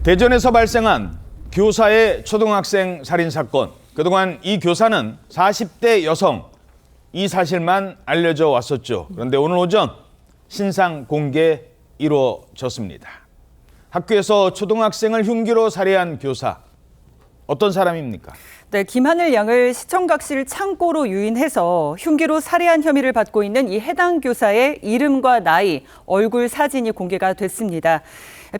대전에서 발생한 교사의 초등학생 살인 사건. 그동안 이 교사는 40대 여성, 이 사실만 알려져 왔었죠. 그런데 오늘 오전 신상 공개 이루어졌습니다. 학교에서 초등학생을 흉기로 살해한 교사. 어떤 사람입니까? 네, 김하늘 양을 시청각실 창고로 유인해서 흉기로 살해한 혐의를 받고 있는 이 해당 교사의 이름과 나이, 얼굴 사진이 공개가 됐습니다.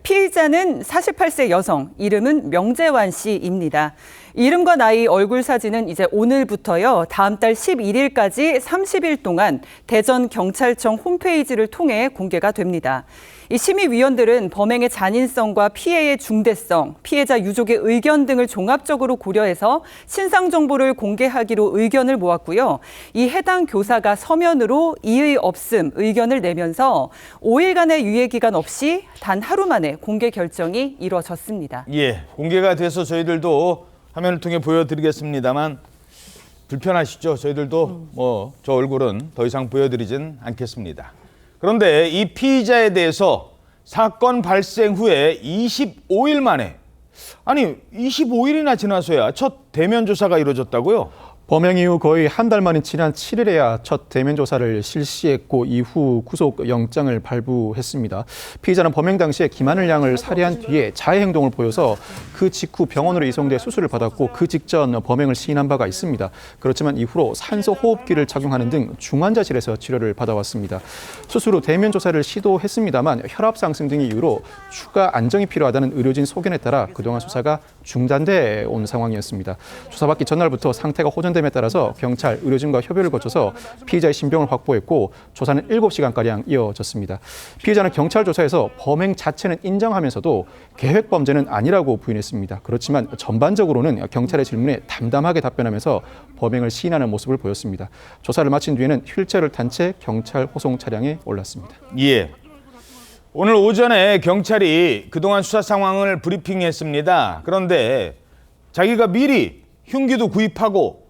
피의자는 48세 여성, 이름은 명재환 씨입니다. 이름과 나이, 얼굴 사진은 이제 오늘부터요, 다음 달 11일까지 30일 동안 대전경찰청 홈페이지를 통해 공개가 됩니다. 이 심의위원들은 범행의 잔인성과 피해의 중대성, 피해자 유족의 의견 등을 종합적으로 고려해서 신상 정보를 공개하기로 의견을 모았고요. 이 해당 교사가 서면으로 이의 없음 의견을 내면서 5일간의 유예 기간 없이 단 하루 만에 공개 결정이 이루어졌습니다. 예, 공개가 돼서 저희들도 화면을 통해 보여드리겠습니다만 불편하시죠? 저희들도 저 얼굴은 더 이상 보여드리진 않겠습니다. 그런데 이 피의자에 대해서 사건 발생 후에 25일 만에, 아니 25일이나 지나서야 첫 대면 조사가 이루어졌다고요? 범행 이후 거의 한 달 만인 지난 7일에야 첫 대면 조사를 실시했고 이후 구속영장을 발부했습니다. 피의자는 범행 당시에 김하늘 양을 살해한 뒤에 자해 행동을 보여서 그 직후 병원으로 이송돼 수술을 받았고 그 직전 범행을 시인한 바가 있습니다. 그렇지만 이후로 산소호흡기를 착용하는 등 중환자실에서 치료를 받아왔습니다. 수술 후 대면 조사를 시도했습니다만 혈압 상승 등의 이유로 추가 안정이 필요하다는 의료진 소견에 따라 그동안 수사가 중단돼 온 상황이었습니다. 조사받기 전날부터 상태가 호전됨에 따라서 경찰, 의료진과 협의를 거쳐서 피의자의 신병을 확보했고 조사는 7시간가량 이어졌습니다. 피의자는 경찰 조사에서 범행 자체는 인정하면서도 계획 범죄는 아니라고 부인했습니다. 그렇지만 전반적으로는 경찰의 질문에 담담하게 답변하면서 범행을 시인하는 모습을 보였습니다. 조사를 마친 뒤에는 휠체어를 탄 채 경찰 호송 차량에 올랐습니다. 예. 오늘 오전에 경찰이 그동안 수사 상황을 브리핑했습니다. 그런데 자기가 미리 흉기도 구입하고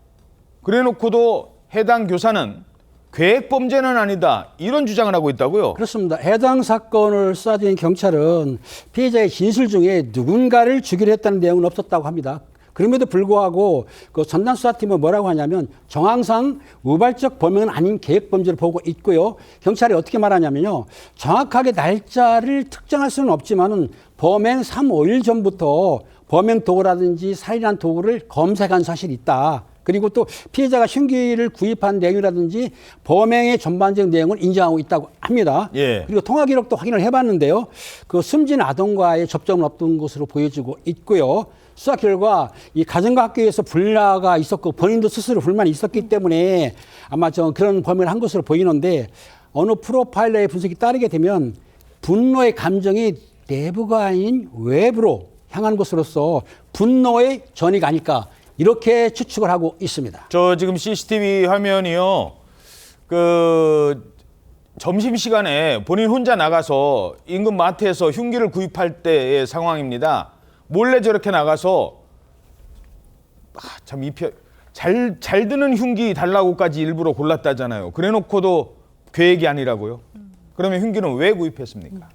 그래놓고도 해당 교사는 계획 범죄는 아니다, 이런 주장을 하고 있다고요? 그렇습니다. 해당 사건을 수사진 경찰은 피해자의 진술 중에 누군가를 죽이려 했다는 내용은 없었다고 합니다. 그럼에도 불구하고 그 전담 수사팀은 뭐라고 하냐면 정황상 우발적 범행은 아닌 계획 범죄를 보고 있고요. 경찰이 어떻게 말하냐면요, 정확하게 날짜를 특정할 수는 없지만은 범행 3, 5일 전부터 범행 도구라든지 살인한 도구를 검색한 사실이 있다. 그리고 또 피해자가 흉기를 구입한 내용이라든지 범행의 전반적 내용을 인정하고 있다고 합니다. 예. 그리고 통화 기록도 확인을 해봤는데요, 그 숨진 아동과의 접점은 없던 것으로 보여지고 있고요. 수사 결과 이 가정과 학교에서 불화가 있었고 본인도 스스로 불만이 있었기 때문에 아마 그런 범행을 한 것으로 보이는데, 어느 프로파일러의 분석이 따르게 되면 분노의 감정이 내부가 아닌 외부로 향하는 것으로서 분노의 전이가 아닐까, 이렇게 추측을 하고 있습니다. 저 지금 CCTV 화면이요, 점심시간에 본인 혼자 나가서 인근 마트에서 흉기를 구입할 때의 상황입니다. 몰래 저렇게 나가서 잘 드는 흉기 달라고까지 일부러 골랐다잖아요. 그래놓고도 계획이 아니라고요? 그러면 흉기는 왜 구입했습니까?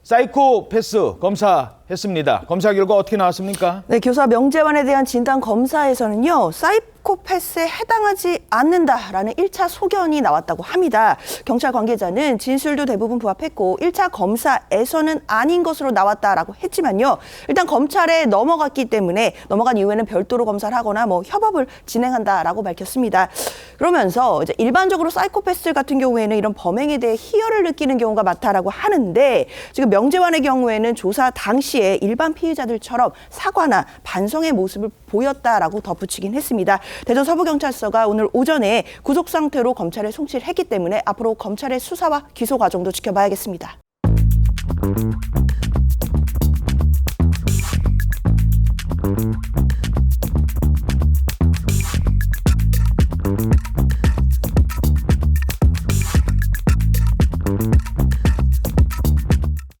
사이코패스 검사했습니다. 검사 결과 어떻게 나왔습니까? 네, 교사 명재환에 대한 진단 검사에서는요, 사이코패스에 해당하지 않는다라는 1차 소견이 나왔다고 합니다. 경찰 관계자는 진술도 대부분 부합했고 1차 검사에서는 아닌 것으로 나왔다라고 했지만요, 일단 검찰에 넘어갔기 때문에 넘어간 이후에는 별도로 검사를 하거나 협업을 진행한다라고 밝혔습니다. 그러면서 이제 일반적으로 사이코패스 같은 경우에는 이런 범행에 대해 희열을 느끼는 경우가 많다라고 하는데, 지금 명재환의 경우에는 조사 당시에 일반 피의자들처럼 사과나 반성의 모습을 보였다라고 덧붙이긴 했습니다. 대전 서부경찰서가 오늘 오전에 구속 상태로 검찰에 송치를 했기 때문에 앞으로 검찰의 수사와 기소 과정도 지켜봐야겠습니다.